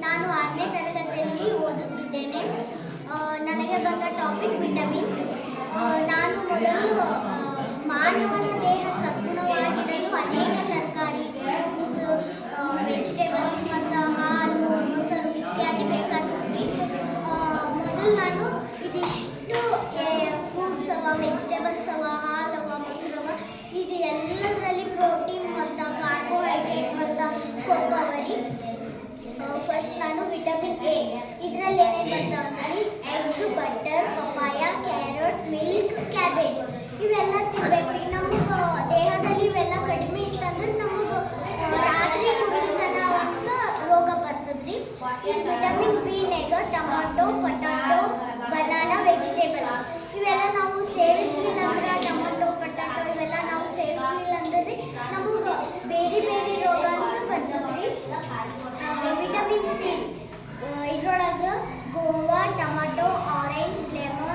ನಾನು 6ನೇ ತರಗತಿಯಲ್ಲಿ ಓದುತ್ತಿದ್ದೇನೆ. ನನಗೆ ಬಂದ ಟಾಪಿಕ್ ವಿಟಮಿನ್ಸ್. ನಾನು ಮೊದಲು ಮಾನವನ ದೇಹ ಸದ್ಗುಣವಾಗಿರಲು ಅನೇಕ ತರಕಾರಿ, ಫ್ರೂಟ್ಸ್, ವೆಜಿಟೇಬಲ್ಸ್ ಮತ್ತು ಹಾಲು, ಮೊಸರು ಇತ್ಯಾದಿ ಬೇಕಾಗ್ತದೆ. ಮೊದಲು ನಾನು ಇದಿಷ್ಟು ಫ್ರೂಟ್ಸ್ ಅವ, ವೆಜಿಟೇಬಲ್ಸ್ ಅವ, ಹಾಲು ಅವ, ಮೊಸರು ಅವ, ಇದು ಎಲ್ಲದರಲ್ಲಿ ಪ್ರೋಟೀನ್ ಮತ್ತು ಕಾರ್ಬೋಹೈಡ್ರೇಟ್ ಮತ್ತು ಕೊಬ್ಬು ಅವರಿ. ಫಸ್ಟ್ ನಾನು ವಿಟಮಿನ್ ಎ, ಇದರಲ್ಲಿ ಏನೇನು ಬರ್ತಾವೆ egg, butter, papaya, carrot, milk, cabbage ಇವೆಲ್ಲ ತಿನ್ಬೇಕು. ನಮಗೆ ದೇಹದಲ್ಲಿ ಇವೆಲ್ಲ ಕಡಿಮೆ ಇತ್ತಂದ್ರೆ ನಮಗೆ ರಾತ್ರಿ ಕುಡಿತನ ಒಂದು ರೋಗ ಬರ್ತದ್ರಿ. ಈ ವಿಟಮಿನ್ ಬಿ ನೆಗ ಟೊಮಾಟೊ, ಪೊಟ್ಯಾಟೊ, ಬನಾನಾ, ವೆಜಿಟೇಬಲ್ಸ್ ಇವೆಲ್ಲ ನಾವು ಸೇವಿಸಲಿಲ್ಲ ಅಂದ್ರೆ, ಟೊಮಾಟೊ, ಪೊಟ್ಯಾಟೊ ಇವೆಲ್ಲ ನಾವು ಸೇವಿಸಲಿಲ್ಲ ಅಂದ್ರೆ ನಮಗೆ ಬೇರೆ ಬೇರೆ ರೋಗ ಅಂತ ಬರ್ತದ್ರಿ. ವಿಟಮಿನ್ ಸಿ, ಇದ್ರೊಳಗೆ ಗೋವಾ, ಟೊಮಾಟೊ, ಆರೆಂಜ್, ಲೆಮನ್,